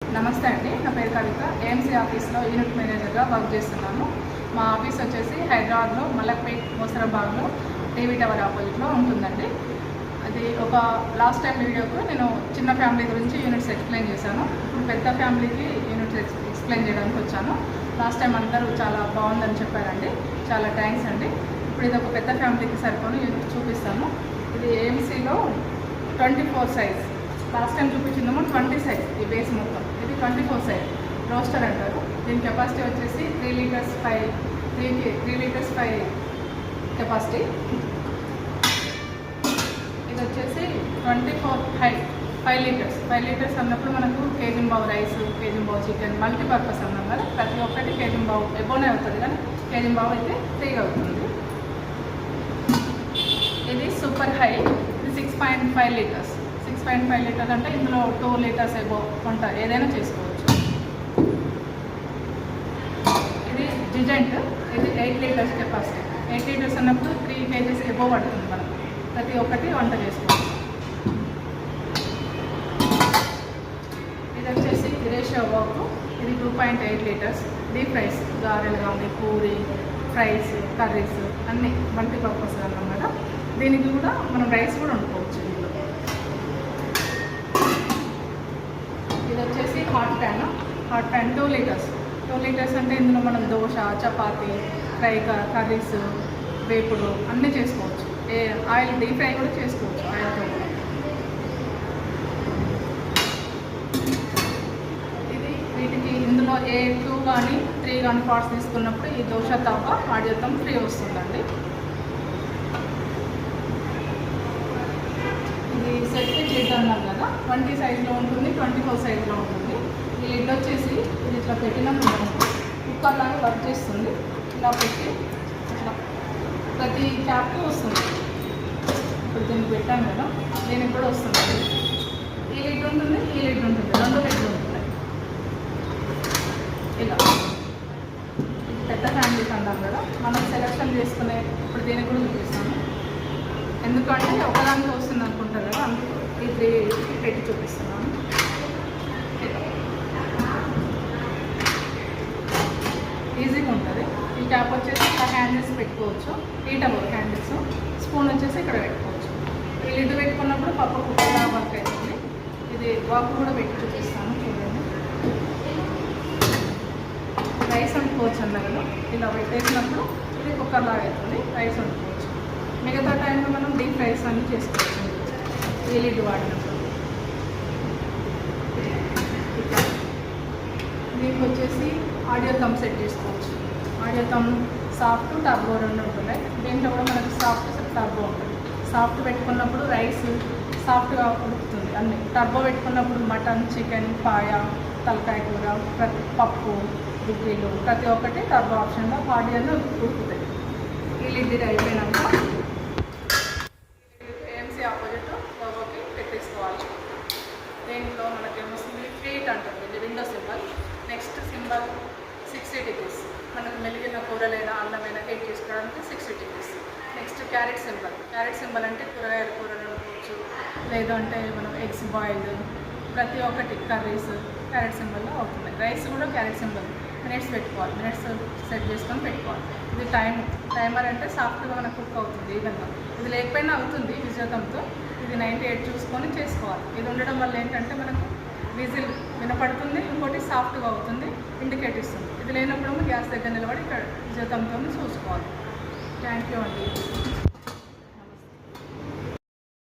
నమస్తే అండి, నా పేరు కవిత. ఏఎంసీ ఆఫీస్లో యూనిట్ మేనేజర్గా వర్క్ చేస్తున్నాను. మా ఆఫీస్ వచ్చేసి హైదరాబాద్లో మలక్పేట్ మోసరాబాద్లో టీవీ టవర్ ఆపోజిట్లో ఉంటుందండి. అది ఒక లాస్ట్ టైం వీడియోకు నేను చిన్న ఫ్యామిలీ గురించి యూనిట్స్ ఎక్స్ప్లెయిన్ చేశాను. ఇప్పుడు పెద్ద ఫ్యామిలీకి యూనిట్స్ ఎక్స్ప్లెయిన్ చేయడానికి వచ్చాను. లాస్ట్ టైం అందరూ చాలా బాగుందని చెప్పారండి, చాలా థ్యాంక్స్ అండి. ఇప్పుడు ఇది ఒక పెద్ద ఫ్యామిలీకి సరిపోని యూనిట్ చూపిస్తాను. ఇది ఏఎంసీలో 24 సైజ్. లాస్ట్ టైం చూపించిందేమో 20 సైజ్. ఈ బేస్ మొత్తం ఇది 24 సైజ్ రోస్టర్ అంటారు. దీని కెపాసిటీ వచ్చేసి 3 లీటర్స్ 5 కెపాసిటీ. ఇది వచ్చేసి 24 హైట్ 5 లీటర్స్ అన్నప్పుడు మనకు కేజీంబావు రైస్, కేజీంబావు చికెన్ మల్టీపర్పస్ అన్నాం కదా, ప్రతి ఒక్కటి కేజీంబావు ఎబోనే అవుతుంది, కానీ కేజీంబావు అయితే 3 అవుతుంది. ఇది సూపర్ హై. ఇది 6.5 లీటర్స్. 6.5 లీటర్స్ అంటే ఇందులో 2 లీటర్స్ ఎబో వంట ఏదైనా చేసుకోవచ్చు. ఇది జిజెంట్. ఇది 8 లీటర్స్ కెపాసిటీ. 8 లీటర్స్ అన్నప్పుడు 3 kgs ఎబో పడుతుంది. మనం ప్రతి ఒక్కటి వంట చేసుకోవచ్చు. ఇది వచ్చేసి రేషియో వర్క్. ఇది 2.8 లీటర్స్. డీప్ ఫ్రైస్, గారెలు కానీ పూరి ఫ్రైస్, కర్రీస్ అన్నీ మల్టీపర్పస్ అన్నాం కదా. దీనికి కూడా మనం రైస్ కూడా వండుకోవచ్చు. ఇది వచ్చేసి హాట్ ప్యాన్ 2 లీటర్స్. 2 లీటర్స్ అంటే ఇందులో మనం దోశ, చపాతీ, ఫ్రై, కర్రీస్, వేపుడు అన్నీ చేసుకోవచ్చు. ఆయిల్ డీప్ ఫ్రై కూడా చేసుకోవచ్చు ఆయిల్తో కూడా. ఇది వీటికి ఇందులో 2 కానీ 3 కానీ పార్ట్స్ తీసుకున్నప్పుడు ఈ దోశ తవ్వ ఆడియోతం ఫ్రీ వస్తుందండి. ఇది సెట్ లిడ్ అన్నాం కదా, 20 సైజులో ఉంటుంది, 24 సైజులో ఉంటుంది. ఈ లిడ్ వచ్చేసి ఇది ఇట్లా పెట్టినప్పుడు కుక్కర్ లాగా వర్క్ చేస్తుంది. ఇలా పెట్టి ఇట్లా ప్రతి క్యాప్కి వస్తుంది. ఇప్పుడు దీనికి పెట్టాను కదా, దీనికి కూడా వస్తుంది. ఈ లిడ్ ఉంటుంది, ఈ లిడ్ ఉంటుంది, 2 లిడ్లు ఉంటున్నాయి. ఇలా పెద్ద ఫ్యామిలీస్ అన్నాం కదా, మనం సెలెక్షన్ చేసుకునే ఇప్పుడు దీనికి కూడా చూపిస్తాను. ఎందుకంటే ఒకదానికి వస్తుంది అనుకుంటారు కదా, అందుకు ఈ 3 పెట్టి చూపిస్తున్నాను. ఈజీగా ఉంటుంది. ఈ ట్యాప్ వచ్చేసి ఇక్కడ హ్యాండిల్స్ పెట్టుకోవచ్చు, హీటబుల్ హ్యాండిల్స్. స్పూన్ వచ్చేసి ఇక్కడ పెట్టుకోవచ్చు. ఈ లిడ్ పెట్టుకున్నప్పుడు పప్పు కుక్కలా వర్క్ అవుతుంది. ఇది వాక్ కూడా పెట్టి చూపిస్తాను, చూడండి. రైస్ వండుకోవచ్చు అన్నారు, ఇలా పెట్టేసినప్పుడు ఇది కుక్కర్ లాగా అవుతుంది, రైస్ వండుకోవచ్చు. మిగతా టైంలో మనం డీప్ ఫ్రైస్ అన్నీ చేసుకోవచ్చు ఈ లిడ్ వాడినప్పుడు. దీనికి వచ్చేసి ఆడియో థమ్ సెట్ చేసుకోవచ్చు. ఆడియో థమ్ సాఫ్ట్, టర్బో 2 ఉంటున్నాయి. దీంట్లో కూడా మనకి సాఫ్ట్, టర్బో ఉంటుంది. సాఫ్ట్ పెట్టుకున్నప్పుడు రైస్ సాఫ్ట్గా ఉడుకుతుంది అన్నీ. టర్బో పెట్టుకున్నప్పుడు మటన్, చికెన్, పాయ, తలకాయ కూర, పప్పు, గుడ్డీలు ప్రతి ఒక్కటి టర్బో ఆప్షన్లో ఆడియోలో ఉడుకుతాయి. ఈ లిడ్ ఇది అయిపోయినాక ఏఎంసీ ఆపోజిట్ లోగోకి పెట్టేసుకోవాలి. దీంట్లో మనకి ఏమొస్తుంది, ఫీట్ అంటుంది, ఇది window symbol. Next symbol 60 degrees. మనకు మెలిగిన కూరలైనా అన్నమైనా హీట్ చేసుకోవడానికి 60 degrees. నెక్స్ట్ క్యారెట్ సింబల్ అంటే కూరగాయల కూరలు అనుకోవచ్చు, లేదంటే మనం ఎగ్స్ బాయిల్డ్ ప్రతి ఒక్కటి కర్రీస్ క్యారెట్ సింబల్లో అవుతుంది. రైస్ కూడా క్యారెట్ సింబల్. మినిట్స్ పెట్టుకోవాలి, మినిట్స్ సెట్ చేసుకొని పెట్టుకోవాలి. ఇది టైమర్ అంటే సాఫ్ట్గా మనకు కుక్ అవుతుంది ఈవెన్గా. ఇది లేకపోయినా అవుతుంది విజయతంతో. ఇది 98 చూసుకొని చేసుకోవాలి. ఇది ఉండడం వల్ల ఏంటంటే మనకు విజిల్ వినపడుతుంది, ఇంకోటి సాఫ్ట్గా అవుతుంది, ఇండికేట్ ఇస్తుంది. ఇది లేనప్పుడు గ్యాస్ దగ్గర నిలబడి ఇక్కడ విజయతంతో చూసుకోవాలి. థ్యాంక్ యూ అండి.